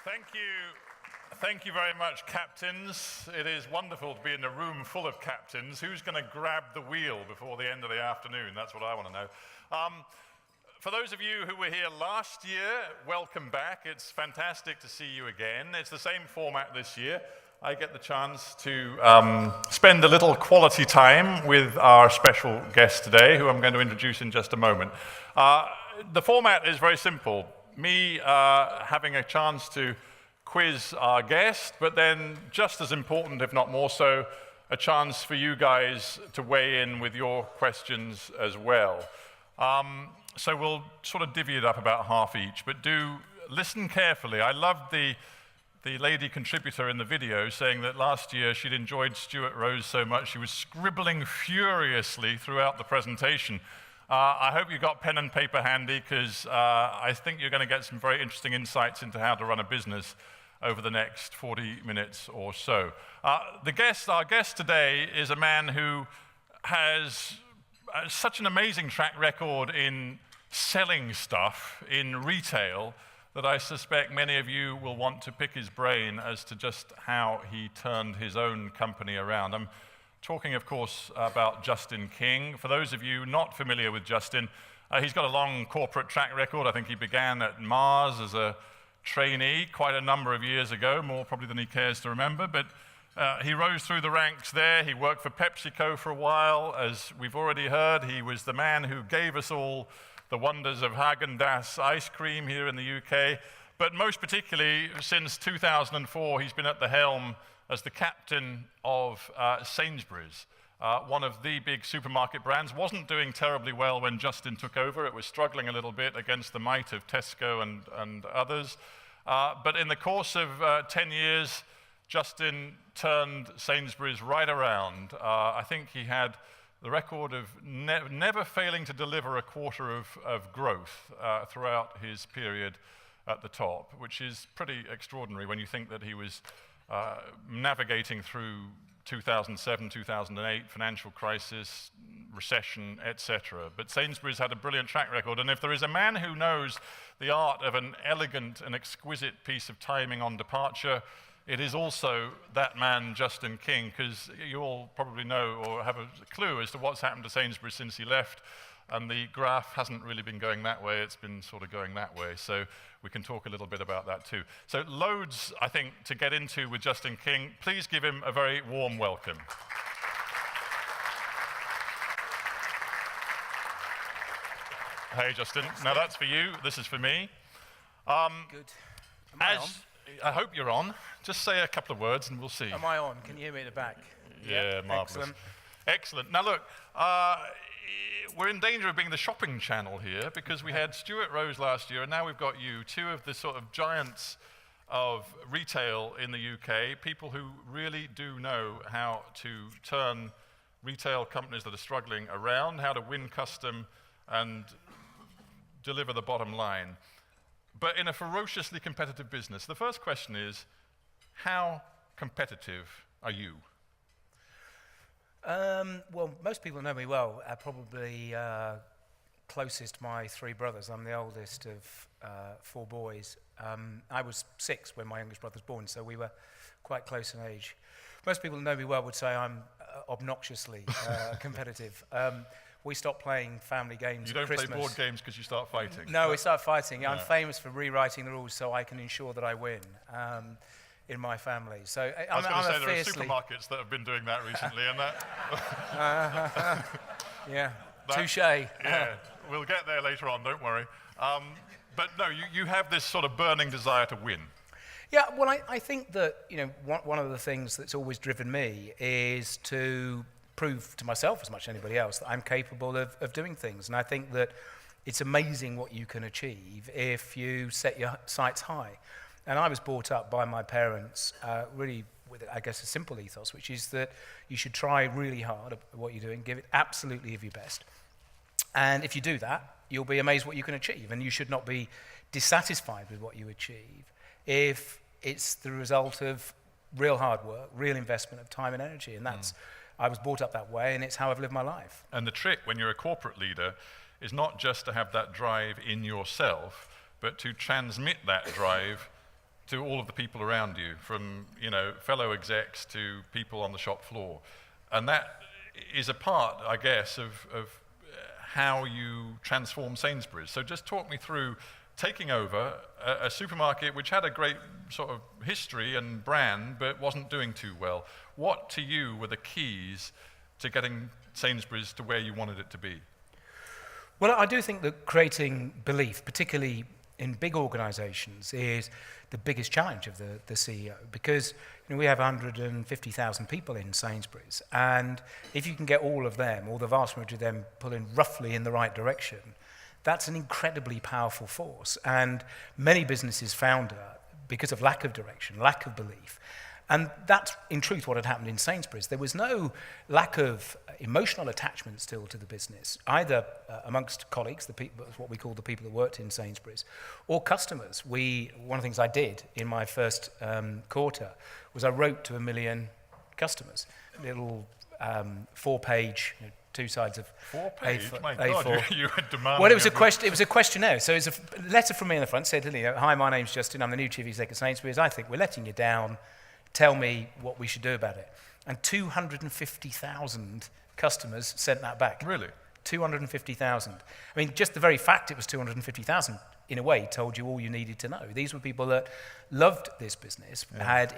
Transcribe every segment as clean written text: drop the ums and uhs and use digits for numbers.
Thank you. Thank you very much, captains. It is wonderful to be in a room full of captains. Who's going to grab the wheel before the end of the afternoon? That's what I want to know. For those of you who were here last year, welcome back. It's fantastic to see you again. It's the same format this year. I get the chance to spend a little quality time with our special guest today, who I'm going to introduce in just a moment. The format is very simple. Me having a chance to quiz our guest, but then just as important, if not more so, a chance for you guys to weigh in with your questions as well. So we'll sort of divvy it up about half each, but do listen carefully. I loved the lady contributor in the video saying that last year she'd enjoyed Stuart Rose so much she was scribbling furiously throughout the presentation. I hope you got pen and paper handy, because I think you're going to get some very interesting insights into how to run a business over the next 40 minutes or so. Our guest today is a man who has such an amazing track record in selling stuff in retail that I suspect many of you will want to pick his brain as to just how he turned his own company around. I'm talking, of course, about Justin King. For those of you not familiar with Justin, he's got a long corporate track record. I think he began at Mars as a trainee quite a number of years ago, more probably than he cares to remember, but he rose through the ranks there. He worked for PepsiCo for a while. As we've already heard, he was the man who gave us all the wonders of Häagen-Dazs ice cream here in the UK, but most particularly since 2004, he's been at the helm as the captain of Sainsbury's, one of the big supermarket brands. Wasn't doing terribly well when Justin took over. It was struggling a little bit against the might of Tesco and others. But in the course of 10 years, Justin turned Sainsbury's right around. I think he had the record of never failing to deliver a quarter of growth throughout his period at the top, which is pretty extraordinary when you think that he was navigating through 2007, 2008, financial crisis, recession, etc. But Sainsbury's had a brilliant track record, and if there is a man who knows the art of an elegant and exquisite piece of timing on departure, it is also that man, Justin King, because you all probably know or have a clue as to what's happened to Sainsbury's since he left, and the graph hasn't really been going that way, it's been sort of going that way. So we can talk a little bit about that too. So loads, I think, to get into with Justin King. Please give him a very warm welcome. Hey, Justin. Now that's for you. This is for me. Good. Am I on? I hope you're on. Just say a couple of words and we'll see. Am I on? Can you hear me at the back? Yeah, marvelous. Excellent. Excellent. Now look, we're in danger of being the shopping channel here, because we had Stuart Rose last year, and now we've got you, two of the sort of giants of retail in the UK, people who really do know how to turn retail companies that are struggling around, how to win custom and deliver the bottom line. But in a ferociously competitive business, the first question is, how competitive are you? Well, most people know me well. Probably closest my three brothers. I'm the oldest of four boys. I was 6 when my youngest brother was born, so we were quite close in age. Most people who know me well would say I'm obnoxiously competitive. We stopped playing family games at Christmas. You don't play board games because you start fighting? No, we start fighting. Yeah. I'm famous for rewriting the rules so I can ensure that I win in my family. So I was going to say there are supermarkets that have been doing that recently, and that... yeah, touche. Yeah, we'll get there later on, don't worry. But no, you have this sort of burning desire to win. Yeah, well, I think that, one of the things that's always driven me is to prove to myself as much as anybody else that I'm capable of doing things. And I think that it's amazing what you can achieve if you set your sights high. And I was brought up by my parents really with, I guess, a simple ethos, which is that you should try really hard at what you're doing, give it absolutely of your best. And if you do that, you'll be amazed what you can achieve. And you should not be dissatisfied with what you achieve if it's the result of real hard work, real investment of time and energy. And that's, I was brought up that way, and it's how I've lived my life. And the trick when you're a corporate leader is not just to have that drive in yourself, but to transmit that drive to all of the people around you, from fellow execs to people on the shop floor. And that is a part, I guess, of how you transform Sainsbury's. So just talk me through taking over a supermarket which had a great sort of history and brand, but wasn't doing too well. What, to you, were the keys to getting Sainsbury's to where you wanted it to be? Well, I do think that creating belief, particularly in big organisations, is the biggest challenge of the CEO, because we have 150,000 people in Sainsbury's, and if you can get all of them, or the vast majority of them, pulling roughly in the right direction, that's an incredibly powerful force. And many businesses founder because of lack of direction, lack of belief. And that's, in truth, what had happened in Sainsbury's. There was no lack of emotional attachment still to the business, either amongst colleagues, what we call the people that worked in Sainsbury's, or customers. One of the things I did in my first quarter was I wrote to 1 million customers, a little 4-page, 2 sides of 4-page? My A4. God, you had demanded. Well, it was a questionnaire. So it was a letter from me in the front, said, "Hi, my name's Justin. I'm the new chief executive of Sainsbury's. I think we're letting you down. Tell me what we should do about it." And 250,000 customers sent that back. Really? 250,000. I mean, just the very fact it was 250,000, in a way, told you all you needed to know. These were people that loved this business, had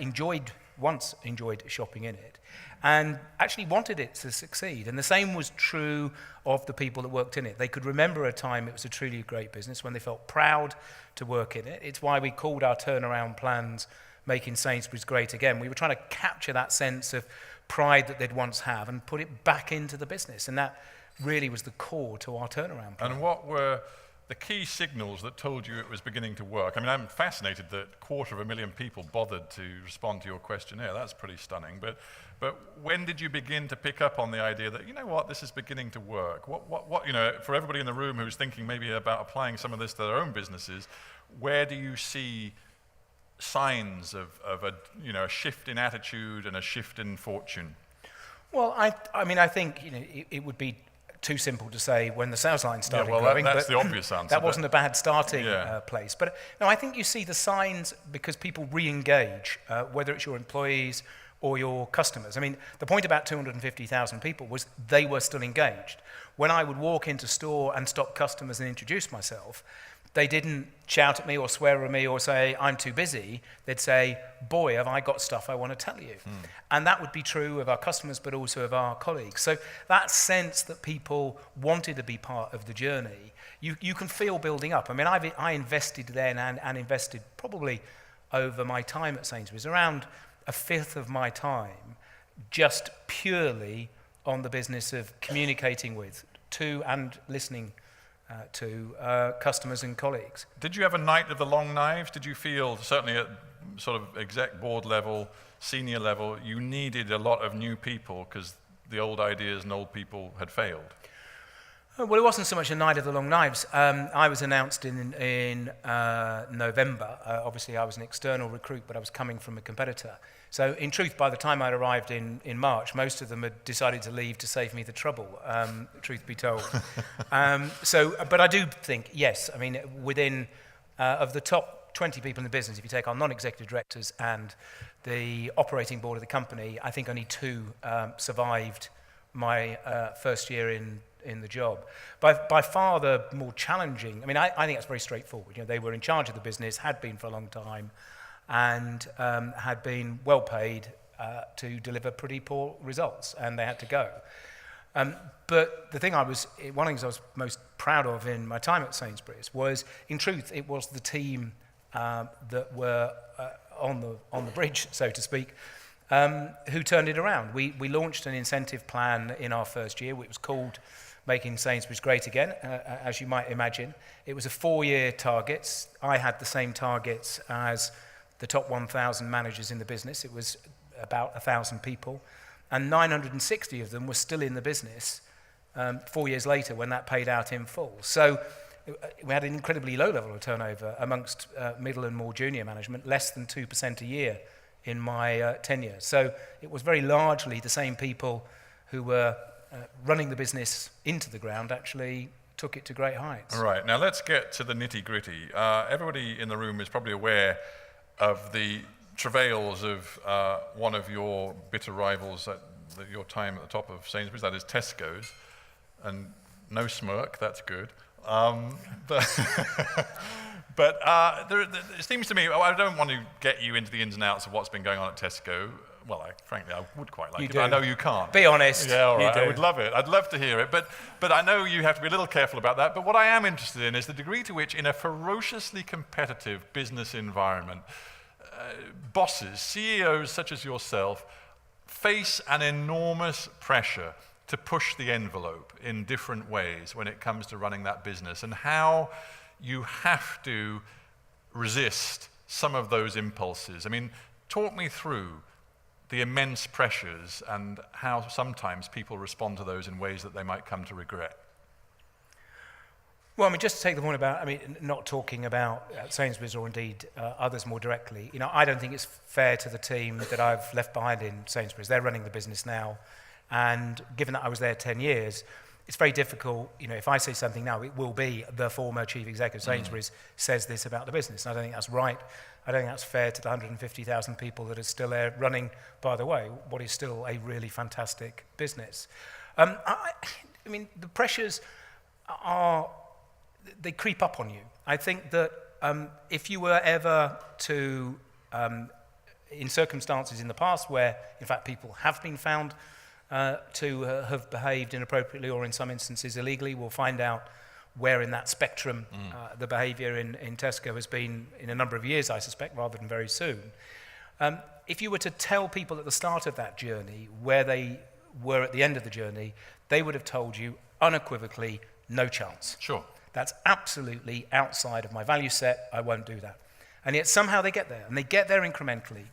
once enjoyed shopping in it, and actually wanted it to succeed. And the same was true of the people that worked in it. They could remember a time it was a truly great business when they felt proud to work in it. It's why we called our turnaround plans Making Sainsbury's Great Again. We were trying to capture that sense of pride that they'd once have and put it back into the business. And that really was the core to our turnaround plan. And what were the key signals that told you it was beginning to work? I mean, I'm fascinated that 250,000 people bothered to respond to your questionnaire. That's pretty stunning. But when did you begin to pick up on the idea that, this is beginning to work? What for everybody in the room who's thinking maybe about applying some of this to their own businesses, where do you see signs of a shift in attitude and a shift in fortune? Well, I mean, I think it would be too simple to say when the sales line started growing. That's the obvious answer. That wasn't a bad starting place. But no, I think you see the signs because people re-engage, whether it's your employees or your customers. I mean, the point about 250,000 people was they were still engaged. When I would walk into store and stop customers and introduce myself, they didn't shout at me or swear at me or say, "I'm too busy." They'd say, "Boy, have I got stuff I want to tell you." And that would be true of our customers, but also of our colleagues. So that sense that people wanted to be part of the journey, you can feel building up. I mean, I invested then and invested probably over my time at Sainsbury's, around 1/5 of my time, just purely on the business of communicating with, to and listening to customers and colleagues. Did you have a night of the long knives? Did you feel, certainly at sort of exec board level, senior level, you needed a lot of new people because the old ideas and old people had failed? Well, it wasn't so much a night of the long knives. I was announced in November. Obviously, I was an external recruit, but I was coming from a competitor. So, in truth, by the time I'd arrived in March, most of them had decided to leave to save me the trouble, truth be told. But I do think, yes, I mean, within, of the top 20 people in the business, if you take our non-executive directors and the operating board of the company, I think only 2 survived my first year in the job. By far the more challenging, I mean, I think it's very straightforward. They were in charge of the business, had been for a long time, and had been well paid to deliver pretty poor results, and they had to go. But one of the things I was most proud of in my time at Sainsbury's was, in truth, it was the team that were on the bridge, so to speak, who turned it around. We launched an incentive plan in our first year. It was called Making Sainsbury's Great Again, as you might imagine. It was a 4-year target. I had the same targets as the top 1,000 managers in the business. It was about 1,000 people, and 960 of them were still in the business 4 years later when that paid out in full. So we had an incredibly low level of turnover amongst middle and more junior management, less than 2% a year in my tenure. So it was very largely the same people who were running the business into the ground actually took it to great heights. All right, now let's get to the nitty-gritty. Everybody in the room is probably aware of the travails of one of your bitter rivals at your time at the top of Sainsbury's, that is Tesco's, and no smirk, that's good. But it seems to me, I don't want to get you into the ins and outs of what's been going on at Tesco. Well, frankly, I would quite like it, but I know you can't. Be honest. Yeah, all right, I would love it. I'd love to hear it, but I know you have to be a little careful about that. But what I am interested in is the degree to which, in a ferociously competitive business environment, bosses, CEOs such as yourself, face an enormous pressure to push the envelope in different ways when it comes to running that business, and how you have to resist some of those impulses. I mean, talk me through the immense pressures and how sometimes people respond to those in ways that they might come to regret. Well, I mean, just to take the point about, not talking about Sainsbury's or indeed others more directly, I don't think it's fair to the team that I've left behind in Sainsbury's. They're running the business now, and given that I was there 10 years, it's very difficult, if I say something now, it will be the former chief executive of Sainsbury's says this about the business. And I don't think that's right. I don't think that's fair to the 150,000 people that are still there running, by the way, what is still a really fantastic business. I mean, the pressures they creep up on you. I think that if you were ever to, in circumstances in the past where, in fact, people have been found to have behaved inappropriately or in some instances illegally, we'll find out where in that spectrum the behaviour in Tesco has been in a number of years, I suspect, rather than very soon. If you were to tell people at the start of that journey where they were at the end of the journey, they would have told you unequivocally, no chance. Sure. That's absolutely outside of my value set. I won't do that. And yet somehow they get there, and they get there incrementally.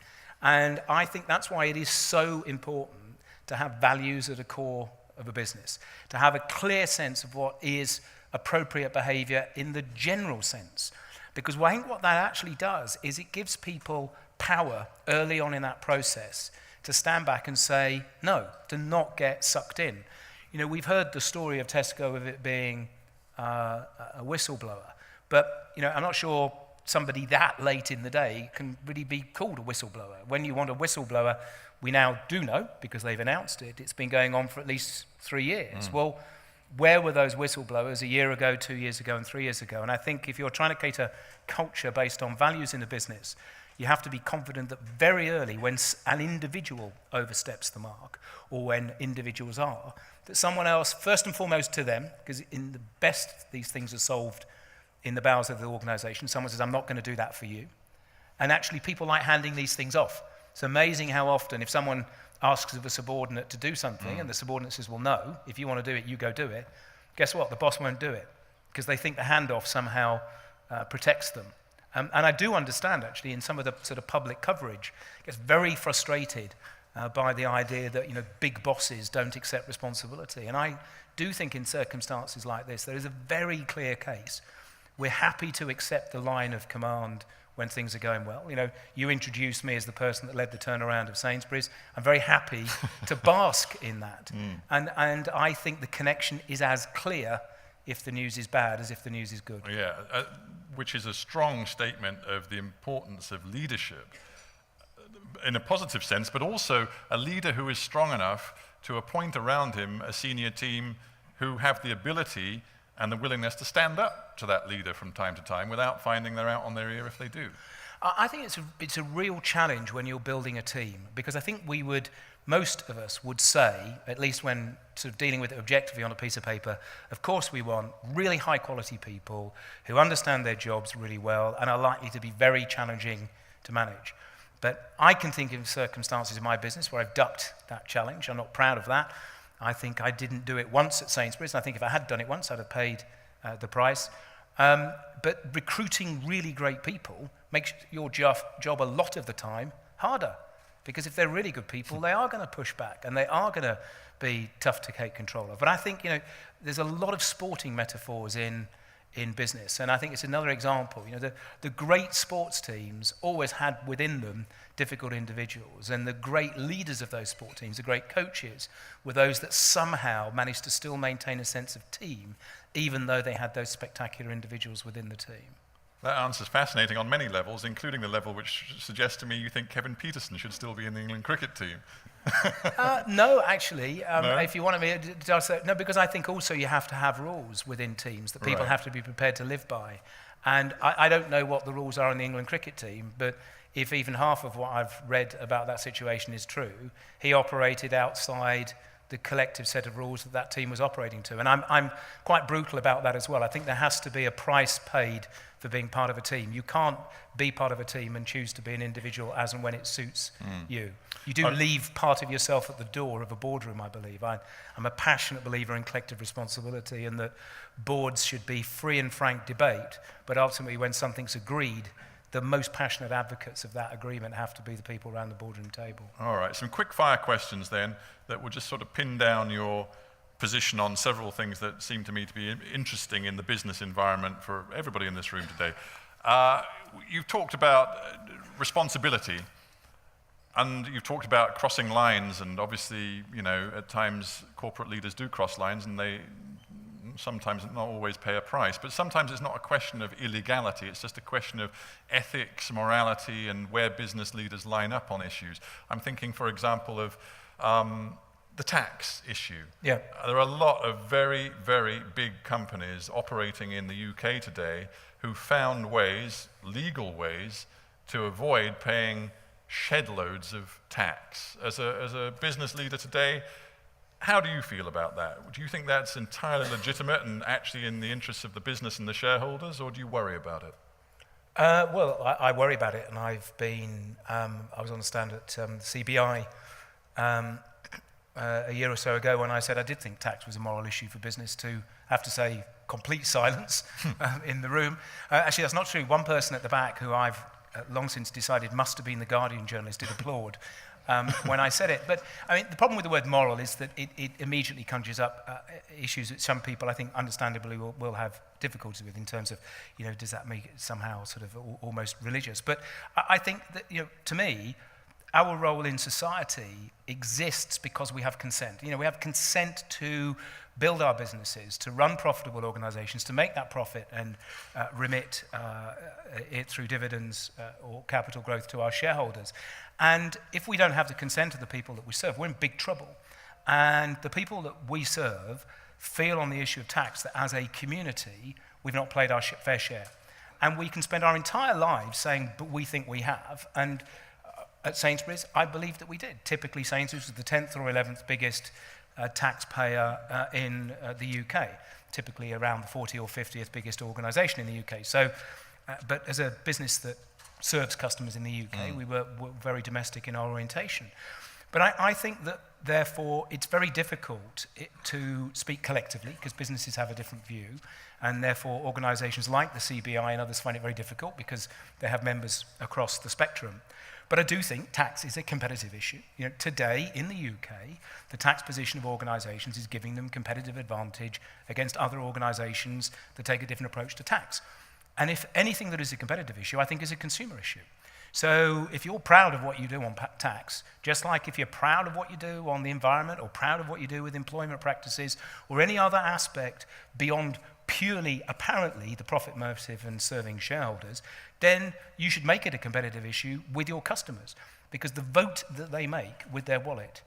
And I think that's why it is so important to have values at the core of a business, to have a clear sense of what is appropriate behavior in the general sense. Because I think what that actually does is it gives people power early on in that process to stand back and say no, to not get sucked in. We've heard the story of Tesco of it being a whistleblower, but I'm not sure somebody that late in the day can really be called a whistleblower. When you want a whistleblower, we now do know, because they've announced it, it's been going on for at least 3 years. Well, where were those whistleblowers a year ago, 2 years ago, and 3 years ago? And I think if you're trying to cater culture based on values in a business, you have to be confident that very early, when an individual oversteps the mark, or when individuals are, that someone else, first and foremost to them, because in the best these things are solved in the bowels of the organisation, someone says, I'm not going to do that for you. And actually people like handing these things off. It's amazing how often if someone asks of a subordinate to do something and the subordinate says, well, no, if you want to do it, you go do it. Guess what? The boss won't do it because they think the handoff somehow protects them. And I do understand, actually, in some of the sort of public coverage, gets very frustrated by the idea that, big bosses don't accept responsibility. And I do think in circumstances like this, there is a very clear case. We're happy to accept the line of command when things are going well. You introduced me as the person that led the turnaround of Sainsbury's. I'm very happy to bask in that. And I think the connection is as clear if the news is bad as if the news is good. Yeah, which is a strong statement of the importance of leadership in a positive sense, but also a leader who is strong enough to appoint around him a senior team who have the ability and the willingness to stand up to that leader from time to time without finding they're out on their ear if they do. I think it's a real challenge when you're building a team, because I think most of us would say, at least when sort of dealing with it objectively on a piece of paper, of course we want really high quality people who understand their jobs really well and are likely to be very challenging to manage. But I can think of circumstances in my business where I've ducked that challenge. I'm not proud of that. I think I didn't do it once at Sainsbury's, and I think if I had done it once, I'd have paid the price. But recruiting really great people makes your job a lot of the time harder, because if they're really good people, they are going to push back, and they are going to be tough to take control of. But I think, there's a lot of sporting metaphors in business, and I think it's another example. The great sports teams always had within them difficult individuals, and the great leaders of those sport teams, the great coaches, were those that somehow managed to still maintain a sense of team, even though they had those spectacular individuals within the team. That answer's fascinating on many levels, including the level which suggests to me you think Kevin Peterson should still be in the England cricket team. No, actually, No? if you want me to say, no, because I think also you have to have rules within teams that people Right. have to be prepared to live by. And I don't know what the rules are in the England cricket team, but if even half of what I've read about that situation is true, he operated outside the collective set of rules that team was operating to. And I'm quite brutal about that as well. I think there has to be a price paid for being part of a team. You can't be part of a team and choose to be an individual as and when it suits you. You do leave part of yourself at the door of a boardroom, I believe. I'm a passionate believer in collective responsibility and that boards should be free and frank debate, but ultimately when something's agreed, the most passionate advocates of that agreement have to be the people around the boardroom table. All right, some quick fire questions then that will just sort of pin down your position on several things that seem to me to be interesting in the business environment for everybody in this room today. You've talked about responsibility, and you've talked about crossing lines, and obviously, you know, at times corporate leaders do cross lines, and they sometimes not always pay a price, but sometimes it's not a question of illegality, it's just a question of ethics, morality, and where business leaders line up on issues. I'm thinking, for example, of the tax issue. Yeah. There are a lot of very, very big companies operating in the UK today who found ways, legal ways, to avoid paying shed loads of tax. As a business leader today, how do you feel about that? Do you think that's entirely legitimate and actually in the interests of the business and the shareholders, or do you worry about it? Well, I worry about it, and I've been, I was on the stand at the CBI a year or so ago when I said I did think tax was a moral issue for business, to have to say complete silence in the room. Actually, that's not true. One person at the back who I've long since decided must have been the Guardian journalist did applaud when I said it. But I mean, the problem with the word moral is that it immediately conjures up issues that some people, I think, understandably will have difficulties with in terms of, you know, does that make it somehow sort of almost religious? But I think that, you know, to me, our role in society exists because we have consent. You know, we have consent to build our businesses, to run profitable organizations, to make that profit and remit it through dividends or capital growth to our shareholders. And if we don't have the consent of the people that we serve, we're in big trouble. And the people that we serve feel on the issue of tax that as a community, we've not played our fair share. And we can spend our entire lives saying, but we think we have. And at Sainsbury's, I believe that we did. Typically, Sainsbury's was the 10th or 11th biggest taxpayer in the UK, typically around the 40th or 50th biggest organisation in the UK. So, but as a business that serves customers in the UK, we were very domestic in our orientation. But I think that, therefore, it's very difficult to speak collectively, because businesses have a different view, and therefore organisations like the CBI and others find it very difficult because they have members across the spectrum. But I do think tax is a competitive issue. You know, today in the UK, the tax position of organisations is giving them competitive advantage against other organisations that take a different approach to tax. And if anything that is a competitive issue, I think is a consumer issue. So if you're proud of what you do on tax, just like if you're proud of what you do on the environment or proud of what you do with employment practices or any other aspect beyond purely, apparently, the profit motive and serving shareholders, then you should make it a competitive issue with your customers, because the vote that they make with their wallet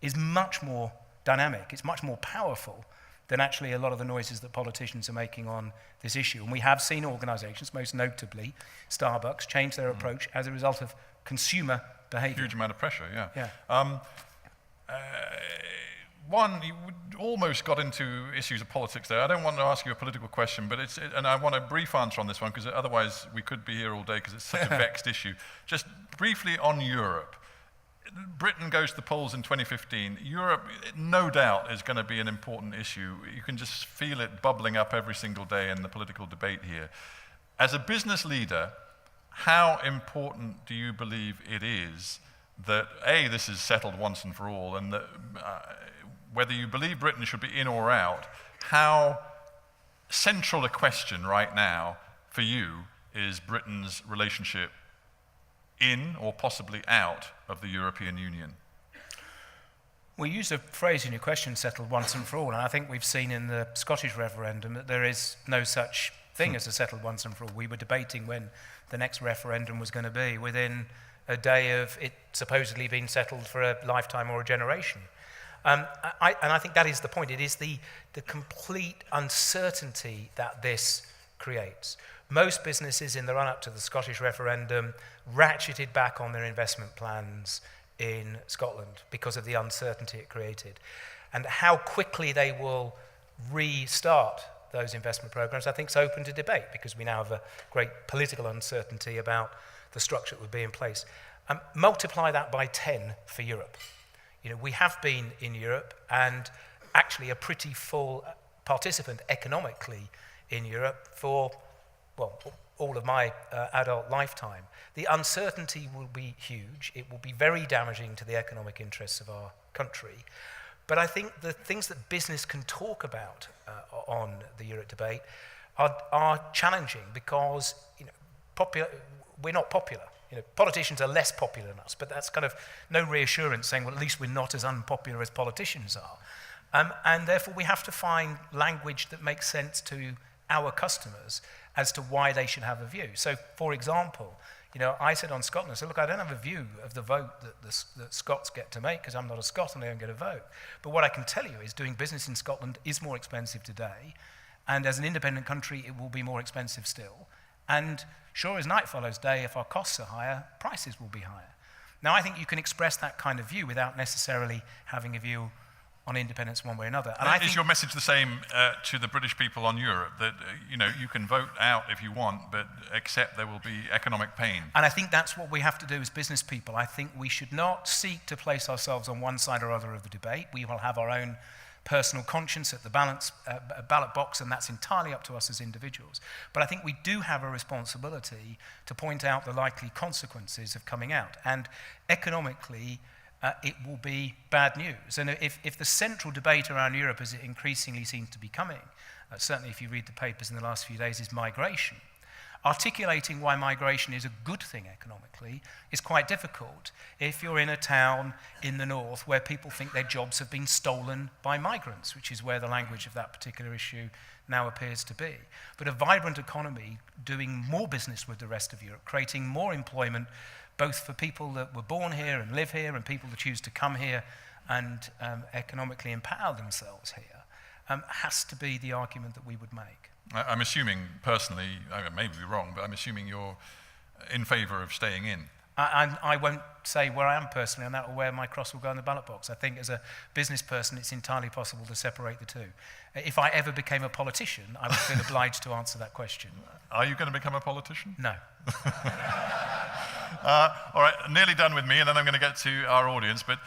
is much more dynamic, it's much more powerful than actually a lot of the noises that politicians are making on this issue. And we have seen organisations, most notably Starbucks, change their approach as a result of consumer behaviour. Huge amount of pressure, yeah. Yeah. One, you almost got into issues of politics there. I don't want to ask you a political question, but and I want a brief answer on this one, because otherwise we could be here all day, because it's such a vexed issue. Just briefly on Europe. Britain goes to the polls in 2015. Europe, no doubt, is going to be an important issue. You can just feel it bubbling up every single day in the political debate here. As a business leader, how important do you believe it is that, A, this is settled once and for all, and that whether you believe Britain should be in or out, how central a question right now for you is Britain's relationship in or possibly out of the European Union? We use a phrase in your question, settled once and for all, and I think we've seen in the Scottish referendum that there is no such thing as a settled once and for all. We were debating when the next referendum was going to be within a day of it supposedly being settled for a lifetime or a generation. And I think that is the point. It is the complete uncertainty that this creates. Most businesses in the run-up to the Scottish referendum ratcheted back on their investment plans in Scotland because of the uncertainty it created. And how quickly they will restart those investment programs, I think, is open to debate, because we now have a great political uncertainty about the structure that would be in place. Multiply that by 10 for Europe. We have been in Europe and actually a pretty full participant economically in Europe for, well, all of my adult lifetime. The uncertainty will be huge. It will be very damaging to the economic interests of our country. But I think the things that business can talk about on the Europe debate are challenging, because we're not popular. Politicians are less popular than us, but that's kind of no reassurance saying, well, at least we're not as unpopular as politicians are. And therefore, we have to find language that makes sense to our customers as to why they should have a view. So, for example, I said on Scotland, look, I don't have a view of the vote that Scots get to make, because I'm not a Scot and they don't get a vote. But what I can tell you is doing business in Scotland is more expensive today, and as an independent country, it will be more expensive still. And sure as night follows day, if our costs are higher, prices will be higher. Now, I think you can express that kind of view without necessarily having a view on independence one way or another. And is your message the same to the British people on Europe, that you can vote out if you want, but accept there will be economic pain? And I think that's what we have to do as business people. I think we should not seek to place ourselves on one side or other of the debate. We will have our own personal conscience at the ballot box, and that's entirely up to us as individuals. But I think we do have a responsibility to point out the likely consequences of coming out. And economically, it will be bad news. And if the central debate around Europe, as it increasingly seems to be coming, certainly if you read the papers in the last few days, is migration, articulating why migration is a good thing economically is quite difficult if you're in a town in the north where people think their jobs have been stolen by migrants, which is where the language of that particular issue now appears to be. But a vibrant economy doing more business with the rest of Europe, creating more employment, both for people that were born here and live here and people that choose to come here and economically empower themselves here, has to be the argument that we would make. I'm assuming personally, I may be wrong, but I'm assuming you're in favour of staying in. I won't say where I am personally on that or where my cross will go in the ballot box. I think as a business person, it's entirely possible to separate the two. If I ever became a politician, I would feel obliged to answer that question. Are you going to become a politician? No. All right, nearly done with me, and then I'm going to get to our audience, but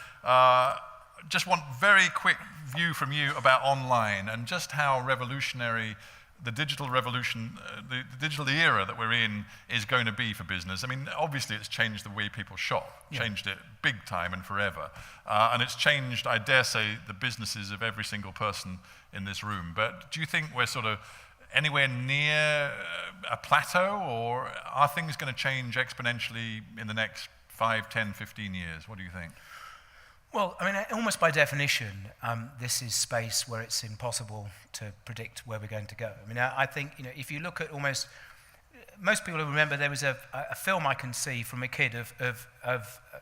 just want very quick view from you about online and just how revolutionary the digital revolution, the digital era that we're in is going to be for business. I mean, obviously it's changed the way people shop, changed it big time and forever. And it's changed, I dare say, the businesses of every single person in this room. But do you think we're sort of anywhere near a plateau, or are things going to change exponentially in the next 5, 10, 15 years? What do you think? Well, I mean, almost by definition, this is space where it's impossible to predict where we're going to go. I mean, I think, if you look at most people remember there was a film I can see from a kid of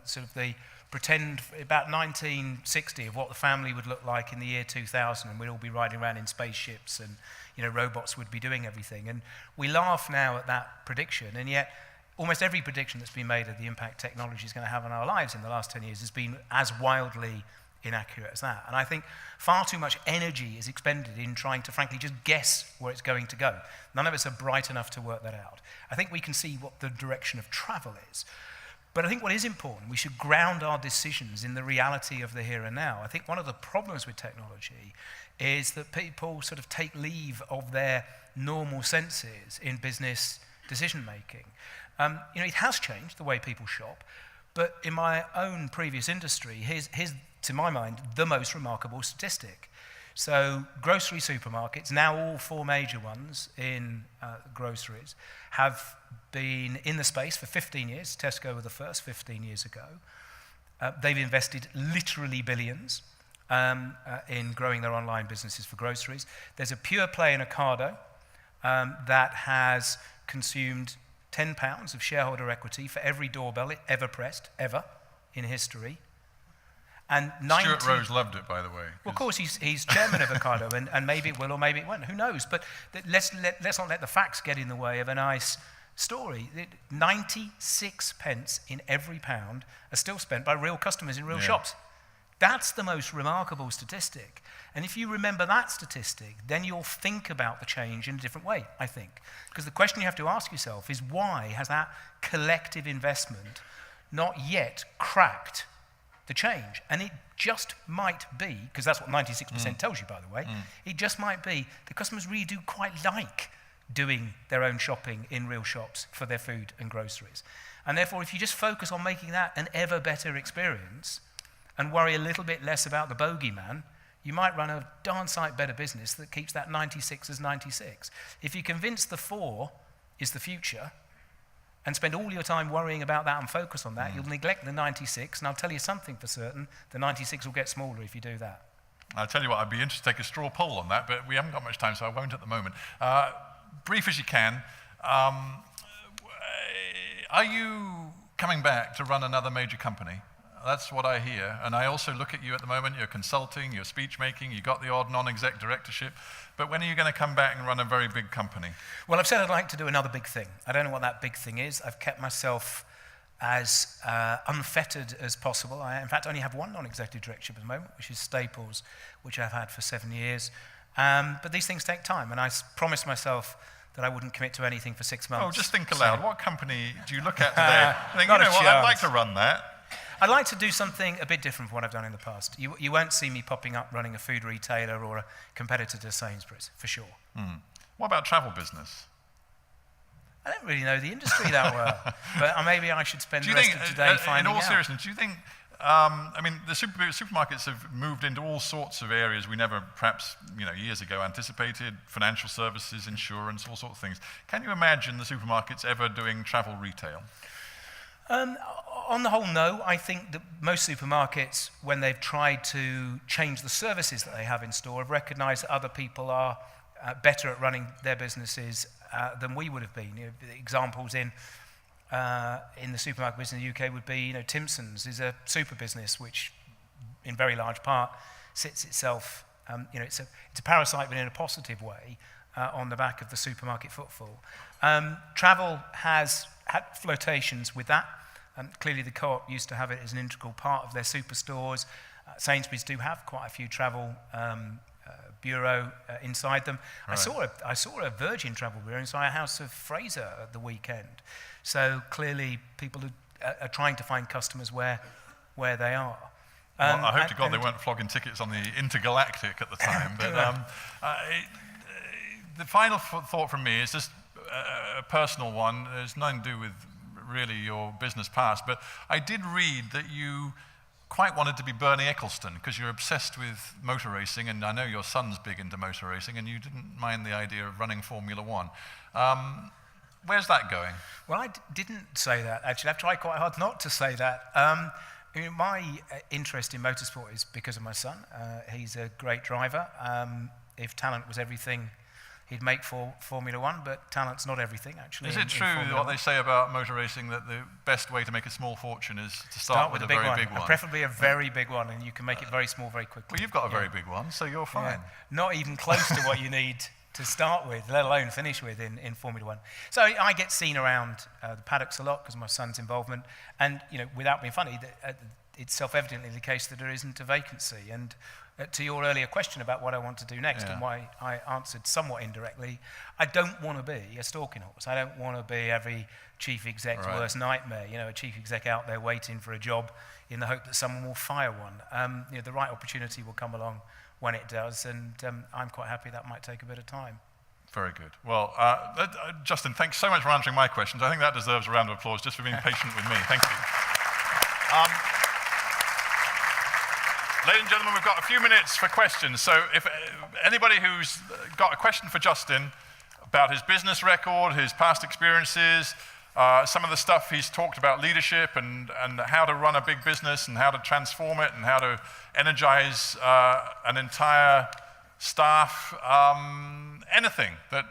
sort of the pretend, about 1960, of what the family would look like in the year 2000, and we'd all be riding around in spaceships and, robots would be doing everything. And we laugh now at that prediction, and yet almost every prediction that's been made of the impact technology is going to have on our lives in the last 10 years has been as wildly inaccurate as that. And I think far too much energy is expended in trying to, frankly, just guess where it's going to go. None of us are bright enough to work that out. I think we can see what the direction of travel is. But I think what is important, we should ground our decisions in the reality of the here and now. I think one of the problems with technology is that people sort of take leave of their normal senses in business decision-making. It has changed the way people shop, but in my own previous industry, here's, to my mind, the most remarkable statistic. So grocery supermarkets, now all 4 major ones in groceries, have been in the space for 15 years. Tesco were the first 15 years ago. They've invested literally billions in growing their online businesses for groceries. There's a pure play in Ocado, that has consumed £10 of shareholder equity for every doorbell it ever pressed, ever, in history. And Stuart Rose loved it, by the way. Well, of course, he's chairman of Ocado, and maybe it will or maybe it won't. Who knows? But let's not let the facts get in the way of a nice story. 96 pence in every pound are still spent by real customers in real shops. That's the most remarkable statistic. And if you remember that statistic, then you'll think about the change in a different way, I think. Because the question you have to ask yourself is, why has that collective investment not yet cracked the change? And it just might be, because that's what 96% tells you, by the way, it just might be the customers really do quite like doing their own shopping in real shops for their food and groceries. And therefore, if you just focus on making that an ever better experience and worry a little bit less about the bogeyman, you might run a darn sight better business that keeps that 96 as 96. If you convince the 4 is the future, and spend all your time worrying about that and focus on that, you'll neglect the 96, and I'll tell you something for certain, the 96 will get smaller if you do that. I'll tell you what, I'd be interested to take a straw poll on that, but we haven't got much time, so I won't at the moment. Brief as you can, are you coming back to run another major company? That's what I hear. And I also look at you at the moment, you're consulting, you're speech making, you got the odd non-exec directorship. But when are you going to come back and run a very big company? Well, I've said I'd like to do another big thing. I don't know what that big thing is. I've kept myself as unfettered as possible. I, in fact, only have one non-executive directorship at the moment, which is Staples, which I've had for 7 years. But these things take time, and I promised myself that I wouldn't commit to anything for 6 months. Oh, just think aloud. So, what company do you look at today? Think, you know what, I'd like to run that. I'd like to do something a bit different from what I've done in the past. You won't see me popping up running a food retailer or a competitor to Sainsbury's, for sure. What about travel business? I don't really know the industry that well, but maybe I should spend the rest of today finding out. In all seriousness, do you think, I mean, the supermarkets have moved into all sorts of areas we never perhaps, years ago anticipated, financial services, insurance, all sorts of things. Can you imagine the supermarkets ever doing travel retail? On the whole, no. I think that most supermarkets, when they've tried to change the services that they have in store, have recognized that other people are better at running their businesses than we would have been. The examples in the supermarket business in the UK would be, Timpson's is a super business which, in very large part, sits itself, it's a parasite, but in a positive way, on the back of the supermarket footfall. Travel has had flirtations with that. Clearly, the Co-op used to have it as an integral part of their superstores. Sainsbury's do have quite a few travel bureau inside them. Right. I saw a Virgin travel bureau inside a House of Fraser at the weekend. So clearly, people are trying to find customers where they are. Well, I hope to God they weren't flogging tickets on the Intergalactic at the time. But the final thought from me is just a personal one. There's nothing to do with really your business past, but I did read that you quite wanted to be Bernie Ecclestone because you're obsessed with motor racing, and I know your son's big into motor racing, and you didn't mind the idea of running Formula One. Where's that going? Well, I didn't say that, actually. I've tried quite hard not to say that. My interest in motorsport is because of my son. He's a great driver. If talent was everything, he'd make for Formula One, but talent's not everything, actually. Is it true what they say about motor racing, that the best way to make a small fortune is to start with a very big one? Preferably a very big one, and you can make it very small very quickly. Well, you've got a very big one, so you're fine. Not even close to what you need to start with, let alone finish with in Formula One. So I get seen around the paddocks a lot because of my son's involvement, and without being funny, it's self-evidently the case that there isn't a vacancy. And to your earlier question about what I want to do next and why I answered somewhat indirectly, I don't want to be a stalking horse. I don't want to be every chief exec's worst nightmare, a chief exec out there waiting for a job in the hope that someone will fire one. The right opportunity will come along when it does, and I'm quite happy that might take a bit of time. Very good. Well, Justin, thanks so much for answering my questions. I think that deserves a round of applause just for being patient with me. Thank you. Ladies and gentlemen, we've got a few minutes for questions. So if anybody who's got a question for Justin about his business record, his past experiences, some of the stuff he's talked about leadership and how to run a big business and how to transform it and how to energize an entire staff, anything that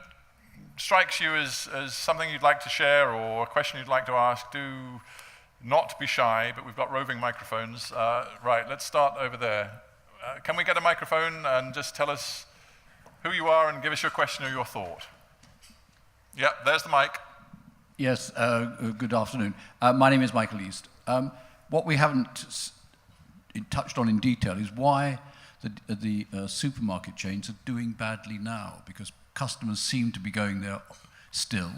strikes you as something you'd like to share or a question you'd like to ask, do not be shy, but we've got roving microphones. Right, let's start over there. Can we get a microphone and just tell us who you are and give us your question or your thought? Yep, there's the mic. Yes, good afternoon. My name is Michael East. What we haven't touched on in detail is why the supermarket chains are doing badly now, because customers seem to be going there still.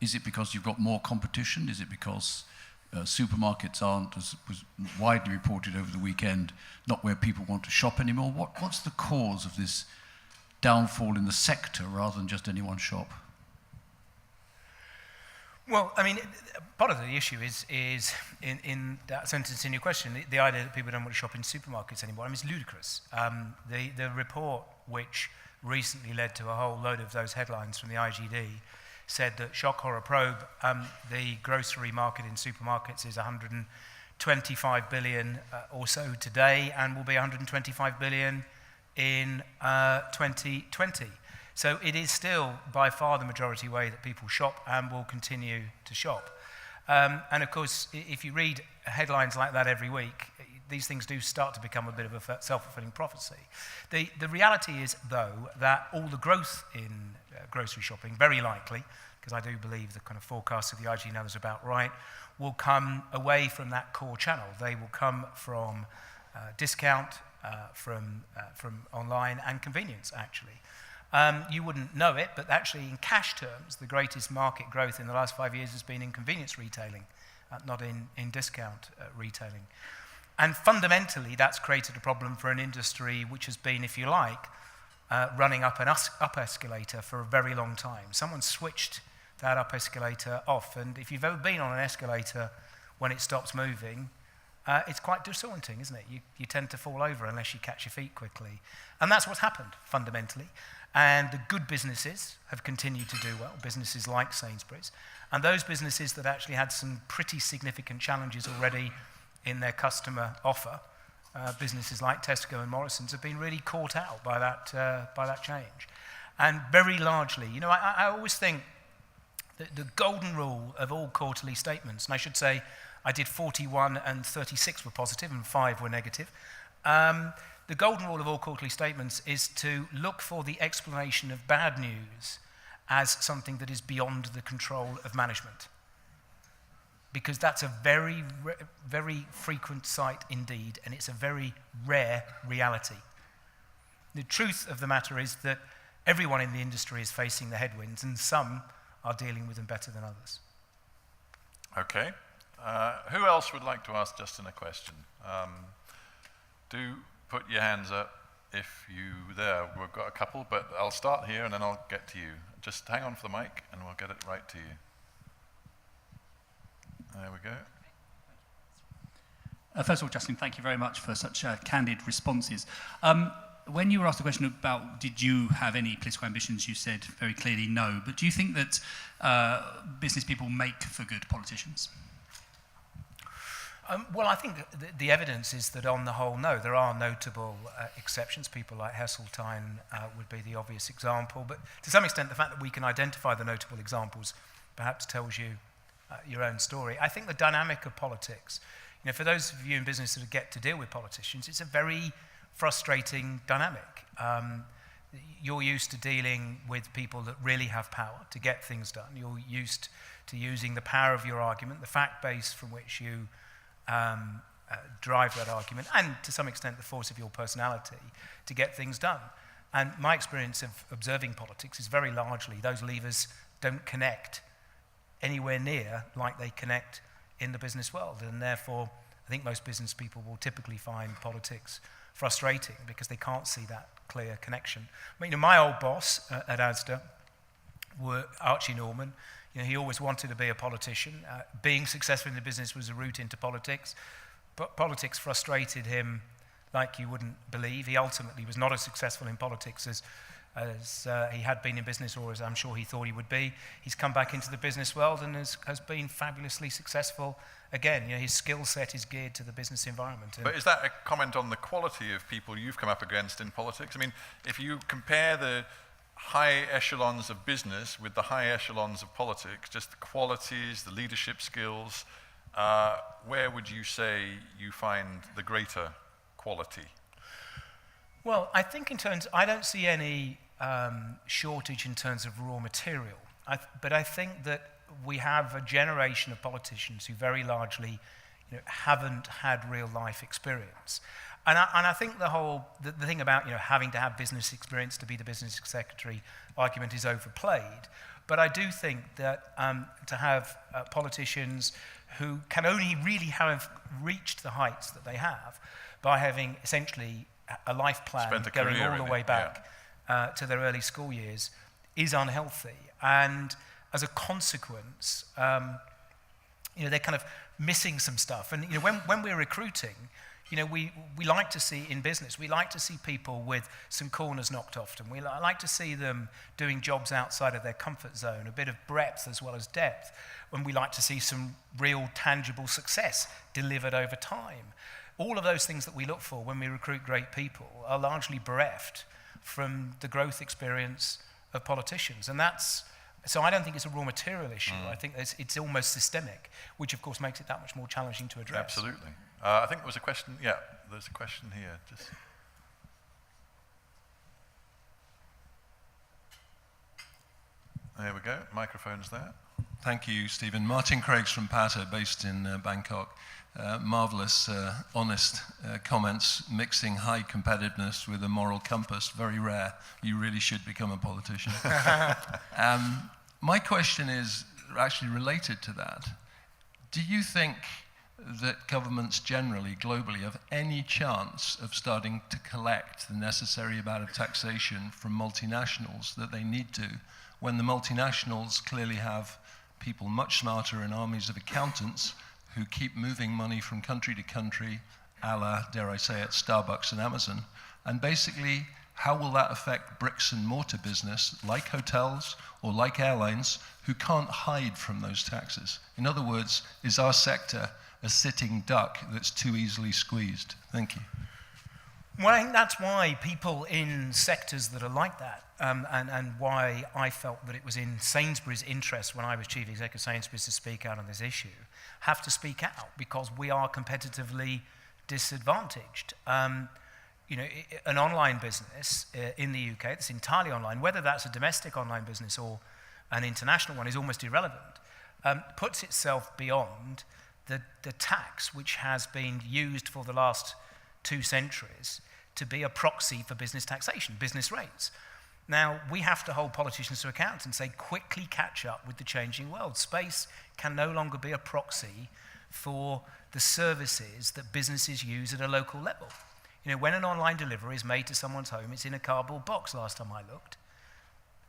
Is it because you've got more competition? Is it because supermarkets aren't, as was widely reported over the weekend, not where people want to shop anymore? What's the cause of this downfall in the sector rather than just any one shop? Well, I mean, part of the issue is in that sentence in your question, the idea that people don't want to shop in supermarkets anymore. I mean, it's ludicrous. The report, which recently led to a whole load of those headlines from the IGD, said that, shock, horror, probe, the grocery market in supermarkets is 125 billion or so today, and will be 125 billion in 2020. So it is still by far the majority way that people shop and will continue to shop. And of course, if you read headlines like that every week, these things do start to become a bit of a self-fulfilling prophecy. The reality is, though, that all the growth in grocery shopping, very likely, because I do believe the kind of forecasts of the IG and others are about right, will come away from that core channel. They will come from discount, from online, and convenience, actually. You wouldn't know it, but actually in cash terms, the greatest market growth in the last 5 years has been in convenience retailing, not in discount retailing. And fundamentally, that's created a problem for an industry which has been, if you like, running up an up escalator for a very long time. Someone switched that up escalator off, and if you've ever been on an escalator when it stops moving, it's quite disorienting, isn't it? You tend to fall over unless you catch your feet quickly. And that's what's happened, fundamentally. And the good businesses have continued to do well, businesses like Sainsbury's. And those businesses that actually had some pretty significant challenges already in their customer offer, businesses like Tesco and Morrison's, have been really caught out by that change. And very largely, you know, I always think that the golden rule of all quarterly statements, and I should say I did 41 and 36 were positive and 5 were negative. The golden rule of all quarterly statements is to look for the explanation of bad news as something that is beyond the control of management. Because that's a very, very frequent sight indeed, and it's a very rare reality. The truth of the matter is that everyone in the industry is facing the headwinds, and some are dealing with them better than others. Okay. Who else would like to ask Justin a question? Do put your hands up if you there. We've got a couple, but I'll start here and then I'll get to you. Just hang on for the mic and we'll get it right to you. There we go. First of all, Justin, thank you very much for such candid responses. When you were asked the question about did you have any political ambitions, you said very clearly no. But do you think that business people make for good politicians? Well, I think the evidence is that on the whole, no. There are notable exceptions. People like Heseltine would be the obvious example. But to some extent, the fact that we can identify the notable examples perhaps tells you your own story. I think the dynamic of politics, you know, for those of you in business that get to deal with politicians, it's a very frustrating dynamic. You're used to dealing with people that really have power to get things done. You're used to using the power of your argument, the fact base from which you drive that argument, and to some extent the force of your personality to get things done. And my experience of observing politics is very largely those levers don't connect anywhere near like they connect in the business world. And therefore, I think most business people will typically find politics frustrating because they can't see that clear connection. I mean, you know, my old boss at Asda, Archie Norman, you know, he always wanted to be a politician. Being successful in the business was a route into politics, but politics frustrated him like you wouldn't believe. He ultimately was not as successful in politics as he had been in business, or as I'm sure he thought he would be. He's come back into the business world and has been fabulously successful. Again, you know, his skill set is geared to the business environment. But is that a comment on the quality of people you've come up against in politics? I mean, if you compare the high echelons of business with the high echelons of politics, just the qualities, the leadership skills, where would you say you find the greater quality? Well, I think I don't see any shortage in terms of raw material, but I think that we have a generation of politicians who very largely haven't had real life experience. And I think the thing about having to have business experience to be the business secretary argument is overplayed. But I do think that to have politicians who can only really have reached the heights that they have by having essentially a life plan going all the way back to their early school years is unhealthy. And as a consequence, they're kind of missing some stuff. And when we're recruiting, we like to see in business, we like to see people with some corners knocked off them. We like to see them doing jobs outside of their comfort zone, a bit of breadth as well as depth. And we like to see some real tangible success delivered over time. All of those things that we look for when we recruit great people are largely bereft from the growth experience of politicians. And so I don't think it's a raw material issue. I think it's almost systemic, which of course makes it that much more challenging to address. Absolutely. I think there was a question. Yeah, there's a question here. There we go. Microphone's there. Thank you, Stephen. Martin Craigs from Pata, based in Bangkok. Marvellous, honest comments, mixing high competitiveness with a moral compass. Very rare. You really should become a politician. My question is actually related to that. Do you think that governments generally, globally, have any chance of starting to collect the necessary amount of taxation from multinationals that they need to, when the multinationals clearly have people much smarter and armies of accountants who keep moving money from country to country, a la, dare I say it, Starbucks and Amazon? And basically, how will that affect bricks and mortar business, like hotels or like airlines, who can't hide from those taxes? In other words, is our sector a sitting duck that's too easily squeezed? Thank you. Well, I think that's why people in sectors that are like that, and why I felt that it was in Sainsbury's interest when I was chief executive of Sainsbury's to speak out on this issue, have to speak out, because we are competitively disadvantaged. An online business in the UK that's entirely online, whether that's a domestic online business or an international one, is almost irrelevant, puts itself beyond the tax which has been used for the last 2 centuries to be a proxy for business taxation, business rates. Now, we have to hold politicians to account and say, quickly catch up with the changing world. Space can no longer be a proxy for the services that businesses use at a local level. When an online delivery is made to someone's home, it's in a cardboard box last time I looked.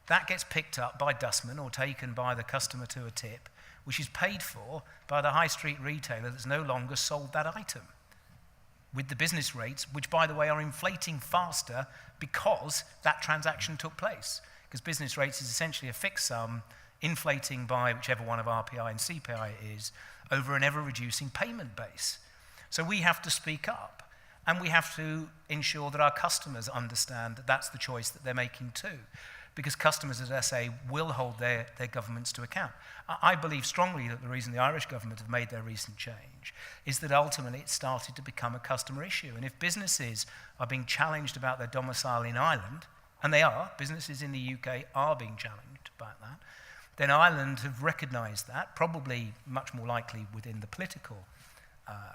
That gets picked up by dustmen or taken by the customer to a tip, which is paid for by the high street retailer that's no longer sold that item, with the business rates, which, by the way, are inflating faster because that transaction took place. Because business rates is essentially a fixed sum, inflating by whichever one of RPI and CPI it is, over an ever-reducing payment base. So we have to speak up, and we have to ensure that our customers understand that that's the choice that they're making too. Because customers, as I say, will hold their governments to account. I believe strongly that the reason the Irish government have made their recent change is that ultimately it started to become a customer issue. And if businesses are being challenged about their domicile in Ireland, and they are, businesses in the UK are being challenged about that, then Ireland have recognised that, probably much more likely within the political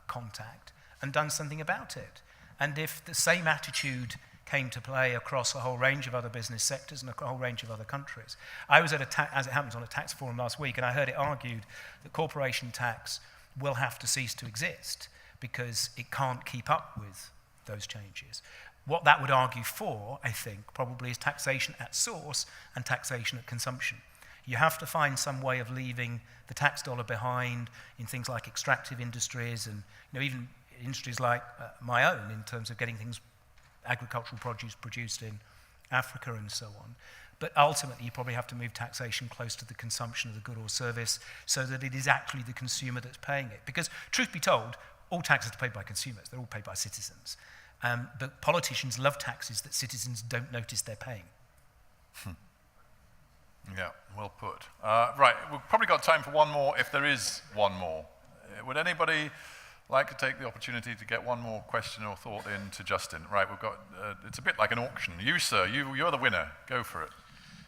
contact, and done something about it. And if the same attitude came to play across a whole range of other business sectors and a whole range of other countries. I was at as it happens, on a tax forum last week, and I heard it argued that corporation tax will have to cease to exist because it can't keep up with those changes. What that would argue for, I think, probably is taxation at source and taxation at consumption. You have to find some way of leaving the tax dollar behind in things like extractive industries and even industries like my own, in terms of getting things, agricultural produce produced in Africa and so on. But ultimately, you probably have to move taxation close to the consumption of the good or service so that it is actually the consumer that's paying it. Because, truth be told, all taxes are paid by consumers. They're all paid by citizens. But politicians love taxes that citizens don't notice they're paying. Yeah, well put. Right, we've probably got time for one more, if there is one more. Would anybody like to take the opportunity to get one more question or thought in to Justin? Right, we've got, it's a bit like an auction. You, sir, you're the winner. Go for it.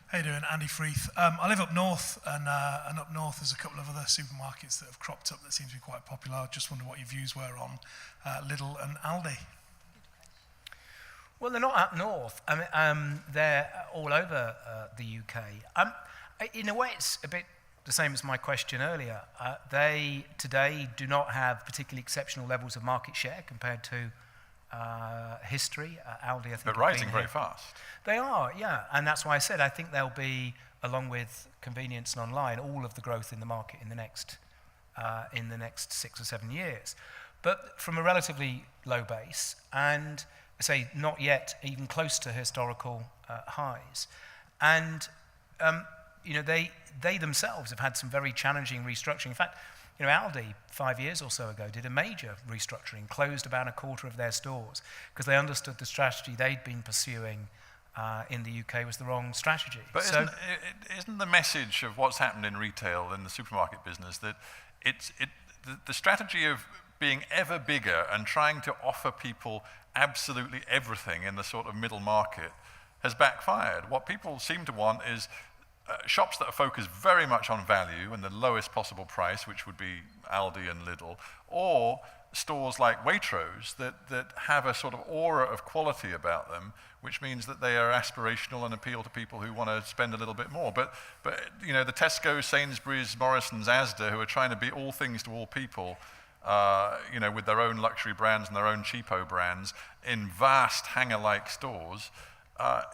How you doing? Andy Freeth. I live up north, and up north there's a couple of other supermarkets that have cropped up that seem to be quite popular. I just wonder what your views were on Lidl and Aldi. Well, they're not up north. They're all over the UK. In a way, it's a bit the same as my question earlier. They today do not have particularly exceptional levels of market share compared to history. Aldi, I think, but rising very fast. They are, yeah, and that's why I said I think they'll be, along with convenience and online, all of the growth in the market in the next 6 or 7 years. But from a relatively low base, and I say not yet even close to historical highs, and they themselves have had some very challenging restructuring. In fact, Aldi 5 years or so ago did a major restructuring, closed about a quarter of their stores because they understood the strategy they'd been pursuing in the UK was the wrong strategy. But isn't the message of what's happened in retail, in the supermarket business, that the strategy of being ever bigger and trying to offer people absolutely everything in the sort of middle market has backfired? What people seem to want is shops that are focused very much on value and the lowest possible price, which would be Aldi and Lidl, or stores like Waitrose that have a sort of aura of quality about them, which means that they are aspirational and appeal to people who want to spend a little bit more. But the Tesco, Sainsbury's, Morrison's, Asda, who are trying to be all things to all people, with their own luxury brands and their own cheapo brands in vast hangar-like stores,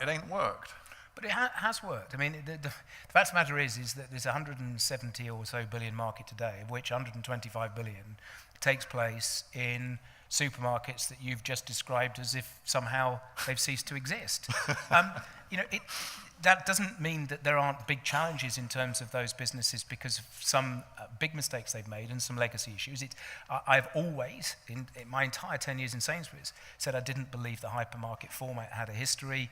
it ain't worked. But it has worked. I mean, the fact of the matter is that there's 170 or so billion market today, of which 125 billion takes place in supermarkets that you've just described as if somehow they've ceased to exist. That doesn't mean that there aren't big challenges in terms of those businesses because of some big mistakes they've made and some legacy issues. I've always, in my entire 10 years in Sainsbury's, said I didn't believe the hypermarket format had a history.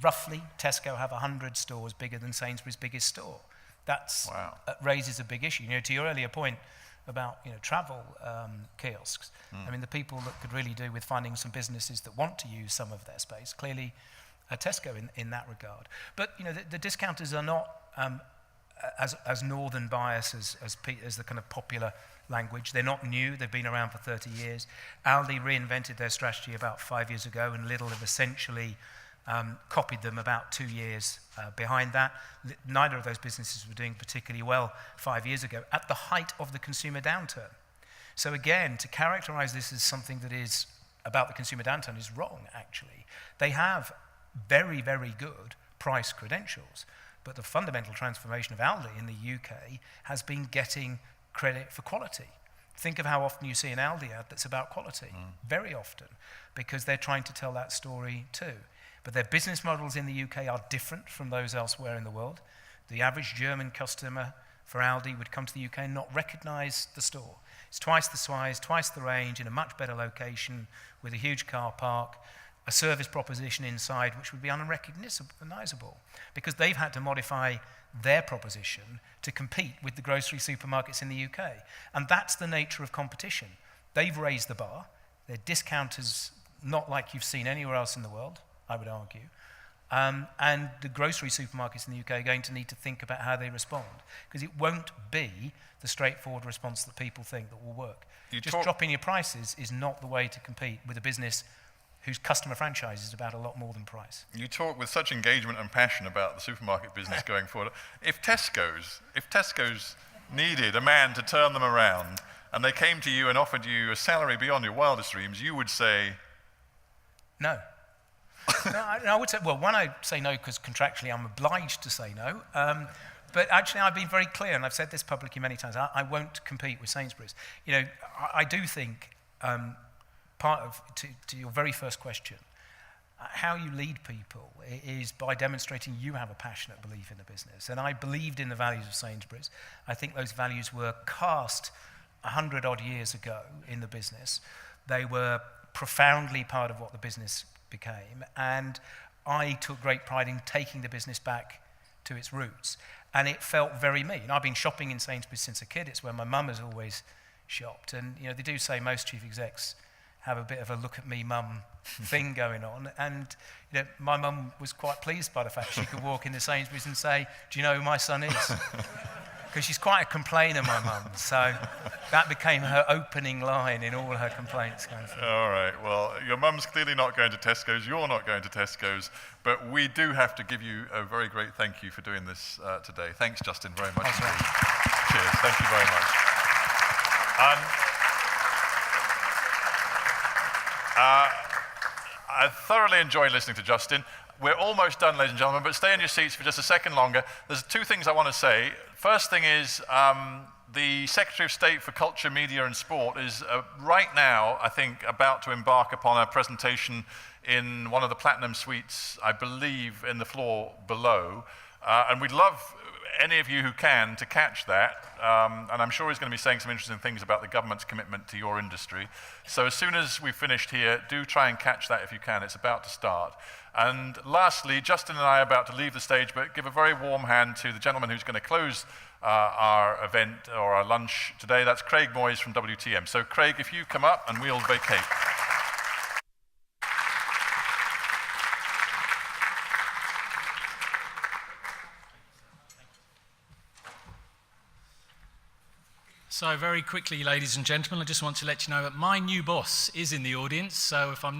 Roughly, Tesco have 100 stores bigger than Sainsbury's biggest store. That raises a big issue. To your earlier point about travel kiosks, I mean, the people that could really do with finding some businesses that want to use some of their space, clearly Tesco in that regard. But the discounters are not as northern bias as the kind of popular language. They're not new. They've been around for 30 years. Aldi reinvented their strategy about 5 years ago, and Lidl have essentially copied them about 2 years behind that. Neither of those businesses were doing particularly well 5 years ago, at the height of the consumer downturn. So again, to characterize this as something that is about the consumer downturn is wrong, actually. They have very, very good price credentials, but the fundamental transformation of Aldi in the UK has been getting credit for quality. Think of how often you see an Aldi ad that's about quality. Very often, because they're trying to tell that story too. But their business models in the UK are different from those elsewhere in the world. The average German customer for Aldi would come to the UK and not recognize the store. It's twice the size, twice the range, in a much better location, with a huge car park, a service proposition inside which would be unrecognizable, because they've had to modify their proposition to compete with the grocery supermarkets in the UK. And that's the nature of competition. They've raised the bar. Their discounters not like you've seen anywhere else in the world, I would argue. And the grocery supermarkets in the UK are going to need to think about how they respond, because it won't be the straightforward response that people think that will work. Dropping your prices is not the way to compete with a business whose customer franchise is about a lot more than price. You talk with such engagement and passion about the supermarket business going forward. If Tesco's needed a man to turn them around, and they came to you and offered you a salary beyond your wildest dreams, you would say no. I would say, well, one, I'd say no because contractually I'm obliged to say no. But actually, I've been very clear, and I've said this publicly many times, I won't compete with Sainsbury's. I do think part of, to your very first question, how you lead people is by demonstrating you have a passionate belief in the business. And I believed in the values of Sainsbury's. I think those values were cast 100-odd years ago in the business. They were profoundly part of what the business became. And I took great pride in taking the business back to its roots. And it felt very me. And I've been shopping in Sainsbury's since a kid. It's where my mum has always shopped. And they do say most chief execs have a bit of a look at me mum thing going on. And my mum was quite pleased by the fact she could walk into Sainsbury's and say, do you know who my son is? Because she's quite a complainer, my mum. So that became her opening line in all her complaints going forward. All right, well, your mum's clearly not going to Tesco's, you're not going to Tesco's, but we do have to give you a very great thank you for doing this today. Thanks, Justin, very much. Cheers, thank you very much. I thoroughly enjoyed listening to Justin. We're almost done, ladies and gentlemen, but stay in your seats for just a second longer. There's two things I want to say. First thing is the Secretary of State for Culture, Media and Sport is right now, I think, about to embark upon a presentation in one of the Platinum Suites, I believe, in the floor below. And we'd love any of you who can to catch that. And I'm sure he's going to be saying some interesting things about the government's commitment to your industry. So as soon as we've finished here, do try and catch that if you can. It's about to start. And lastly, Justin and I are about to leave the stage, but give a very warm hand to the gentleman who's going to close our event or our lunch today. That's Craig Moyes from WTM. So Craig, if you come up and we'll vacate. So very quickly, ladies and gentlemen, I just want to let you know that my new boss is in the audience. So if I'm